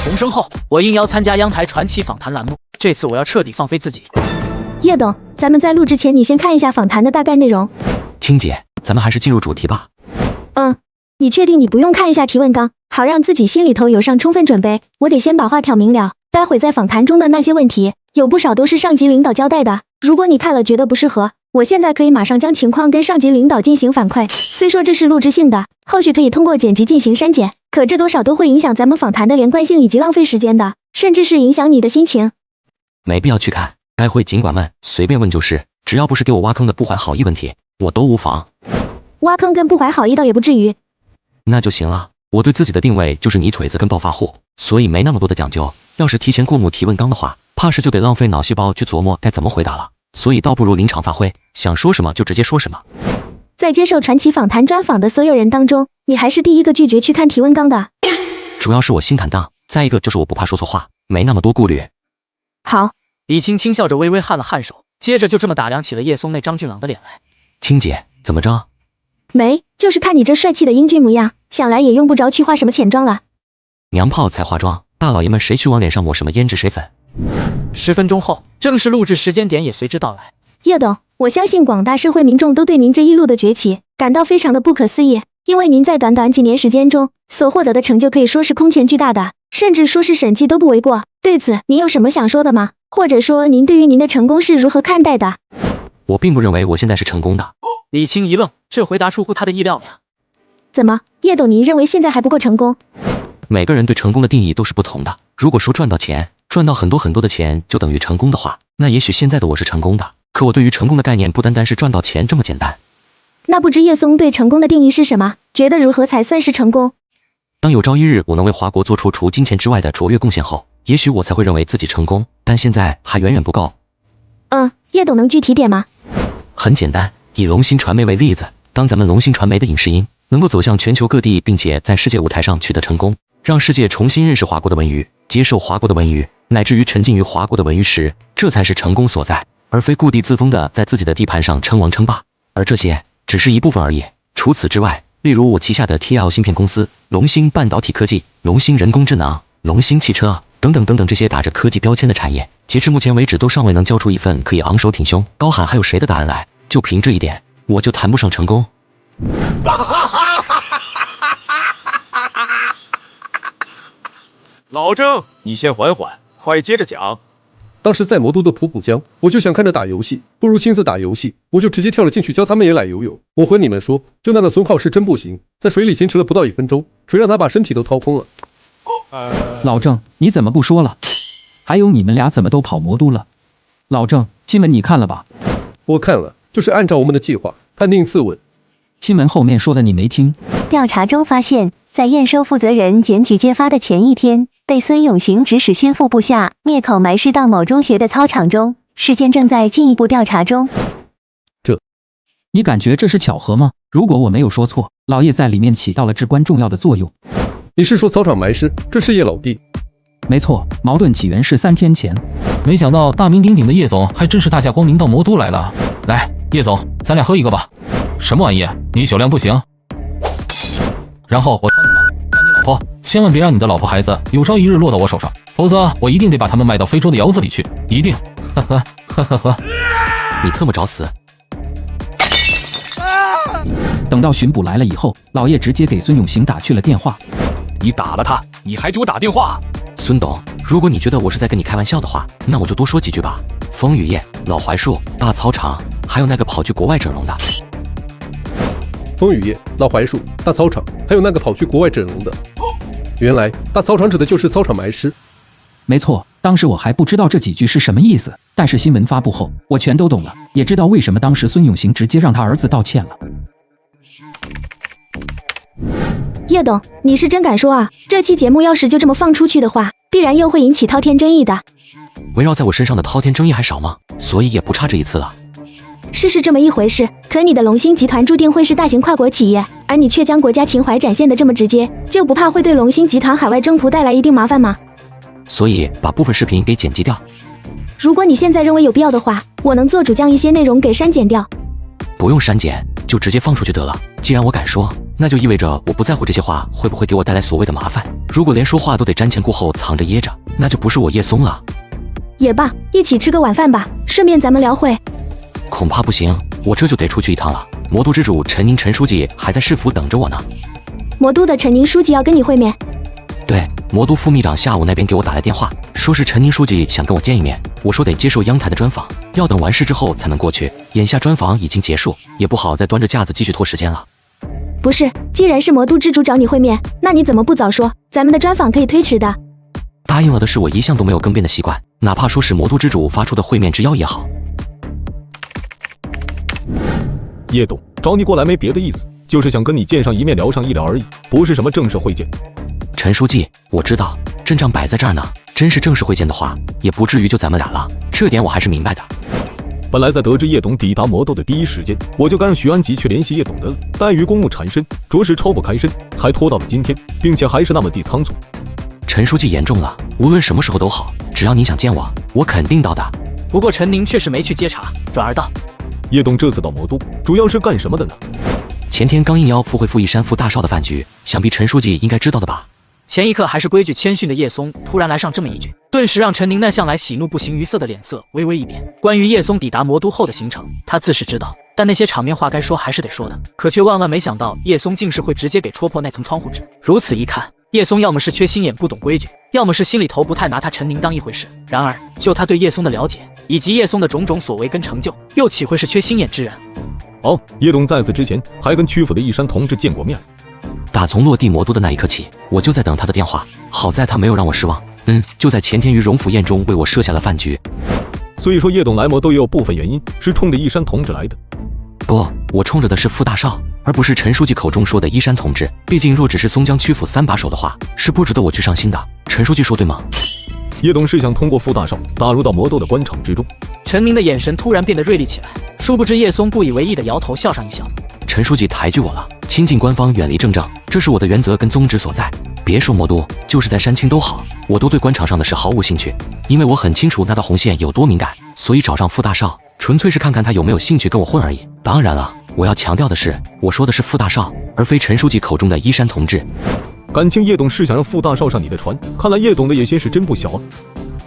重生后，我应邀参加央台传奇访谈栏目，这次我要彻底放飞自己。叶董，咱们在录之前，你先看一下访谈的大概内容。青姐，咱们还是进入主题吧。你确定你不用看一下提问纲，好让自己心里头有上充分准备？我得先把话挑明了，待会在访谈中的那些问题，有不少都是上级领导交代的。如果你看了觉得不适合，我现在可以马上将情况跟上级领导进行反馈。虽说这是录制性的，后续可以通过剪辑进行删减，可这多少都会影响咱们访谈的连贯性以及浪费时间的，甚至是影响你的心情。没必要去看，该会尽管问，随便问就是，只要不是给我挖坑的不怀好意问题，我都无妨。挖坑跟不怀好意倒也不至于。那就行了，我对自己的定位就是泥腿子跟暴发户，所以没那么多的讲究。要是提前过目提问纲的话，怕是就得浪费脑细胞去琢磨该怎么回答了。所以倒不如临场发挥，想说什么就直接说什么。在接受传奇访谈专访的所有人当中，你还是第一个拒绝去看提问纲的。主要是我心坦荡，再一个就是我不怕说错话，没那么多顾虑。好，李青轻笑着微微颔了颔首，接着就这么打量起了叶松那张俊朗的脸来。青姐，怎么着？没，就是看你这帅气的英俊模样，想来也用不着去化什么浅妆了。娘炮才化妆，大老爷们谁去往脸上抹什么胭脂水粉？10分钟后，正式录制时间点也随之到来。叶董，我相信广大社会民众都对您这一路的崛起感到非常的不可思议，因为您在短短几年时间中所获得的成就可以说是空前巨大的，甚至说是审计都不为过。对此，您有什么想说的吗？或者说您对于您的成功是如何看待的？我并不认为我现在是成功的。李青一愣，这回答出乎他的意料呀。怎么，叶董您认为现在还不够成功？每个人对成功的定义都是不同的。如果说赚到钱，赚到很多很多的钱就等于成功的话，那也许现在的我是成功的。可我对于成功的概念不单单是赚到钱这么简单。那不知叶松对成功的定义是什么？觉得如何才算是成功？当有朝一日我能为华国做出除金钱之外的卓越贡献后，也许我才会认为自己成功，但现在还远远不够。叶董能具体点吗？很简单，以龙芯传媒为例子，当咱们龙芯传媒的影视音能够走向全球各地，并且在世界舞台上取得成功，让世界重新认识华国的文娱，接受华国的文娱，乃至于沉浸于华国的文娱时，这才是成功所在，而非故地自封的在自己的地盘上称王称霸。而这些只是一部分而已。除此之外，例如我旗下的 TL 芯片公司、龙芯半导体科技、龙芯人工智能、龙芯汽车等等等等，这些打着科技标签的产业，截至目前为止都尚未能交出一份可以昂首挺胸、高喊还有谁的答案来。就凭这一点，我就谈不上成功。老郑，你先缓缓，快接着讲。当时在魔都的普普江，我就想看着打游戏，不如亲自打游戏，我就直接跳了进去，教他们也来游泳。我和你们说，就那个孙浩是真不行，在水里坚持了不到1分钟，水让他把身体都掏空了。老郑，你怎么不说了？还有你们俩怎么都跑魔都了？老郑，新闻你看了吧？我看了，就是按照我们的计划，判定自刎。新闻后面说的你没听？调查中发现，在验收负责人检举揭发的前一天，被孙永行指使先腹部下灭口埋尸到某中学的操场中，事件正在进一步调查中。你感觉这是巧合吗？如果我没有说错，老叶在里面起到了至关重要的作用。你是说操场埋尸？这是叶老弟。没错，矛盾起源是3天前。没想到大名鼎鼎的叶总还真是大驾光临到魔都来了。来，叶总，咱俩喝一个吧。什么玩意？你酒量不行？然后我操你妈！干你老婆！千万别让你的老婆孩子有朝一日落到我手上，否则我一定得把他们卖到非洲的窑子里去，一定！呵呵呵呵呵。你特么找死！等到巡捕来了以后，老叶直接给孙永行打去了电话。你打了他，你还给我打电话？孙董，如果你觉得我是在跟你开玩笑的话，那我就多说几句吧。风雨夜、老槐树、大操场，还有那个跑去国外整容的。风雨夜、老槐树、大操场，还有那个跑去国外整容的。原来大操场指的就是操场埋尸。没错，当时我还不知道这几句是什么意思，但是新闻发布后，我全都懂了，也知道为什么当时孙永行直接让他儿子道歉了。叶董，你是真敢说啊！这期节目要是就这么放出去的话，必然又会引起滔天争议的。围绕在我身上的滔天争议还少吗？所以也不差这一次了。是这么一回事，可你的龙芯集团注定会是大型跨国企业，而你却将国家情怀展现得这么直接，就不怕会对龙芯集团海外征途带来一定麻烦吗？所以把部分视频给剪辑掉。如果你现在认为有必要的话，我能做主将一些内容给删减掉。不用删减，就直接放出去得了。既然我敢说，那就意味着我不在乎这些话会不会给我带来所谓的麻烦。如果连说话都得瞻前顾后藏着掖着，那就不是我叶松了。也罢，一起吃个晚饭吧，顺便咱们聊会。恐怕不行，我这就得出去一趟了。魔都之主陈宁陈书记还在市府等着我呢。魔都的陈宁书记要跟你会面。对，魔都副秘长下午那边给我打来电话，说是陈宁书记想跟我见一面。我说得接受央台的专访，要等完事之后才能过去。眼下专访已经结束，也不好再端着架子继续拖时间了。不是，既然是魔都之主找你会面，那你怎么不早说？咱们的专访可以推迟的。答应了的事我一向都没有更变的习惯，哪怕说是魔都之主发出的会面之邀也好。叶董找你过来没别的意思，就是想跟你见上一面聊上一聊而已，不是什么正式会见。陈书记，我知道阵仗摆在这儿呢，真是正式会见的话，也不至于就咱们俩了，这点我还是明白的。本来在得知叶董抵达魔都的第一时间，我就该让徐安吉去联系叶董的了，但于公务缠身，着实抽不开身，才拖到了今天，并且还是那么地仓促。陈书记言重了，无论什么时候都好，只要你想见我，我肯定到的。不过陈宁确实没去接茬，转而道：叶董这次到魔都，主要是干什么的呢？前天刚应邀赴会傅一山副大少的饭局，想必陈书记应该知道的吧？前一刻还是规矩谦逊的叶松突然来上这么一句，顿时让陈宁那向来喜怒不形于色的脸色微微一变。关于叶松抵达魔都后的行程，他自是知道，但那些场面话该说还是得说的，可却万万没想到叶松竟是会直接给戳破那层窗户纸。如此一看，叶松要么是缺心眼不懂规矩，要么是心里头不太拿他陈宁当一回事。然而就他对叶松的了解，以及叶松的种种所为跟成就，又岂会是缺心眼之人？哦，叶董在此之前还跟曲阜的一山同志见过面。打从落地魔都的那一刻起，我就在等他的电话，好在他没有让我失望。就在前天于荣府宴中为我设下了饭局。所以说叶董来魔都也有部分原因是冲着一山同志来的。不，我冲着的是傅大少，而不是陈书记口中说的一山同志。毕竟若只是松江曲阜三把手的话，是不值得我去上心的。陈书记说对吗？叶董是想通过傅大少打入到魔都的官场之中。陈宁的眼神突然变得锐利起来，殊不知叶松不以为意的摇头笑上一笑。陈书记抬举我了，亲近官方，远离政政，这是我的原则跟宗旨所在。别说魔都，就是在山青都好，我都对官场上的事毫无兴趣，因为我很清楚那道红线有多敏感，所以找上傅大少，纯粹是看看他有没有兴趣跟我混而已。当然了，我要强调的是，我说的是傅大少，而非陈书记口中的一山同志。感情叶董是想让傅大少上你的船，看来叶董的野心是真不小啊。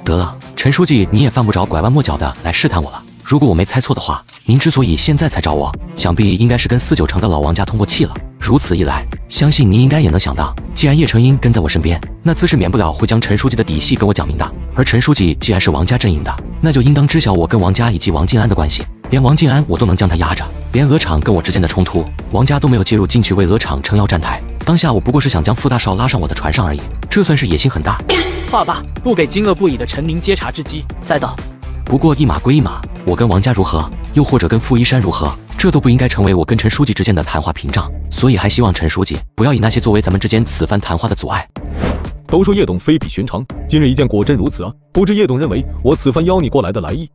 得了，陈书记，你也犯不着拐弯抹角的来试探我了。如果我没猜错的话，您之所以现在才找我，想必应该是跟49城的老王家通过气了。如此一来，相信您应该也能想到，既然叶成英跟在我身边，那自是免不了会将陈书记的底细跟我讲明的。而陈书记既然是王家阵营的，那就应当知晓我跟王家以及王静安的关系。连王静安我都能将他压着，连鹅厂跟我之间的冲突，王家都没有介入进去为鹅厂撑腰站台。当下我不过是想将傅大少拉上我的船上而已，这算是野心很大。话罢，不给惊愕不已的陈宁接茬之机，再道：不过一码归一码，我跟王家如何，又或者跟傅一山如何，这都不应该成为我跟陈书记之间的谈话屏障。所以还希望陈书记不要以那些作为咱们之间此番谈话的阻碍。都说叶董非比寻常，今日一见果真如此啊！不知叶董认为我此番邀你过来的来意？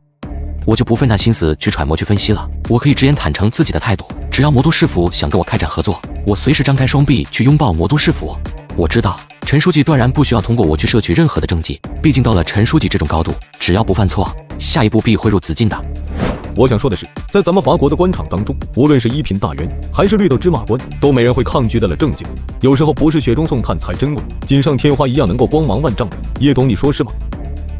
我就不费那心思去揣摩去分析了，我可以直言坦诚自己的态度。只要魔都市府想跟我开展合作，我随时张开双臂去拥抱魔都市府。我知道陈书记断然不需要通过我去摄取任何的政绩，毕竟到了陈书记这种高度，只要不犯错，下一步必会入紫禁的。我想说的是，在咱们华国的官场当中，无论是一品大员还是绿豆芝麻官，都没人会抗拒得了正经。有时候不是雪中送炭才珍贵，锦上添花一样能够光芒万丈的。叶董，你说是吗？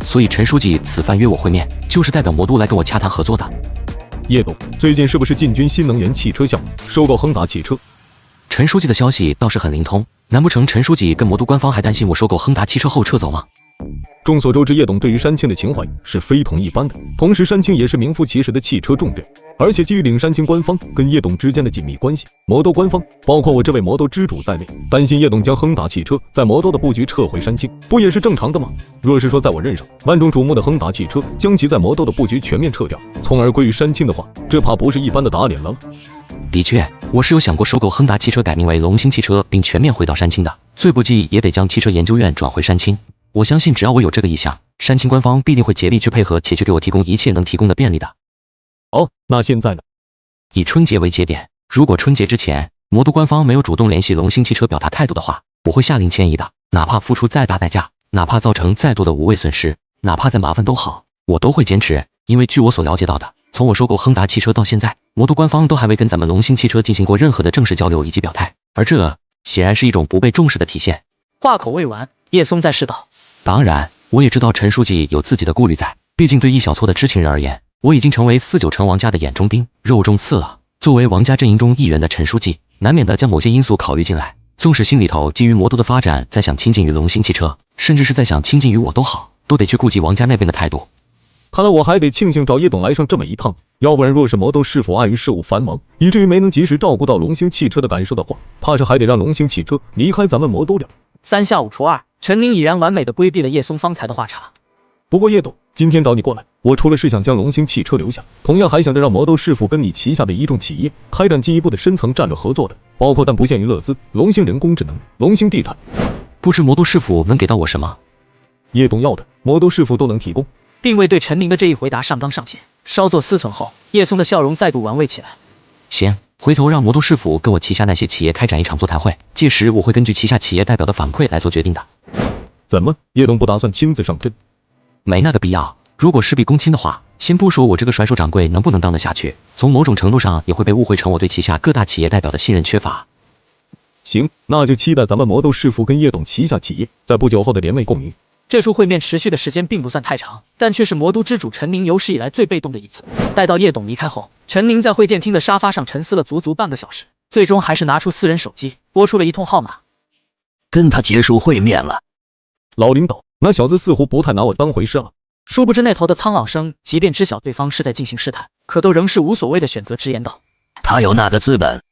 所以陈书记此番约我会面，就是代表魔都来跟我洽谈合作的。叶董，最近是不是进军新能源汽车项目，收购亨达汽车？陈书记的消息倒是很灵通，难不成陈书记跟魔都官方还担心我收购亨达汽车后撤走吗？众所周知，叶董对于山青的情怀是非同一般的，同时山青也是名副其实的汽车重镇，而且基于领山青官方跟叶董之间的紧密关系，魔都官方包括我这位魔都之主在内，担心叶董将亨达汽车在魔都的布局撤回山青，不也是正常的吗？若是说在我任上，万众瞩目的亨达汽车将其在魔都的布局全面撤掉，从而归于山青的话，这怕不是一般的打脸了。的确，我是有想过收购亨达汽车改名为龙兴汽车，并全面回到山青的，最不济也得将汽车研究院转回山青。我相信只要我有这个意向，山青官方必定会竭力去配合，且去给我提供一切能提供的便利的。哦，那现在呢？以春节为节点，如果春节之前魔都官方没有主动联系龙兴汽车表达态度的话，我会下令迁移的，哪怕付出再大代价，哪怕造成再多的无谓损失，哪怕再麻烦都好，我都会坚持。因为据我所了解到的，从我收购亨达汽车到现在，魔都官方都还未跟咱们龙兴汽车进行过任何的正式交流以及表态。而这显然是一种不被重视的体现。话口未完，叶松再试道：“当然，我也知道陈书记有自己的顾虑在，毕竟对易小撮的知情人而言，我已经成为49城王家的眼中钉、肉中刺了。作为王家阵营中一员的陈书记，难免的将某些因素考虑进来。纵使心里头基于魔都的发展，在想亲近于龙兴汽车，甚至是在想亲近于我都好，都得去顾及王家那边的态度。看来我还得庆幸找叶董来上这么一趟，要不然若是魔都师傅碍于事务繁忙，以至于没能及时照顾到龙兴汽车的感受的话，怕是还得让龙兴汽车离开咱们魔都了。”3下5除2，陈宁已然完美的规避了叶松方才的话茬。不过叶董，今天找你过来，我除了是想将龙兴汽车留下，同样还想着让魔都师傅跟你旗下的一众企业开展进一步的深层战略合作的，包括但不限于乐资、龙兴人工智能、龙兴地产。不知魔都师傅能给到我什么？叶董要的，魔都师傅都能提供。并未对陈宁的这一回答上纲上线。稍作思忖后，叶松的笑容再度玩味起来。行，回头让魔都师傅跟我旗下那些企业开展一场座谈会，届时我会根据旗下企业代表的反馈来做决定的。怎么，叶董不打算亲自上阵？没那个必要。如果事必躬亲的话，先不说我这个甩手掌柜能不能当得下去，从某种程度上也会被误会成我对旗下各大企业代表的信任缺乏。行，那就期待咱们魔都师傅跟叶董旗下企业在不久后的联袂共鸣。这处会面持续的时间并不算太长，但却是魔都之主陈宁有史以来最被动的一次。待到叶董离开后，陈宁在会见厅的沙发上沉思了足足半个小时，最终还是拿出私人手机拨出了一通号码。跟他结束会面了。老领导，那小子似乎不太拿我当回事啊。殊不知那头的苍老生即便知晓对方是在进行试探，可都仍是无所谓的选择直言道：“他有那个资本，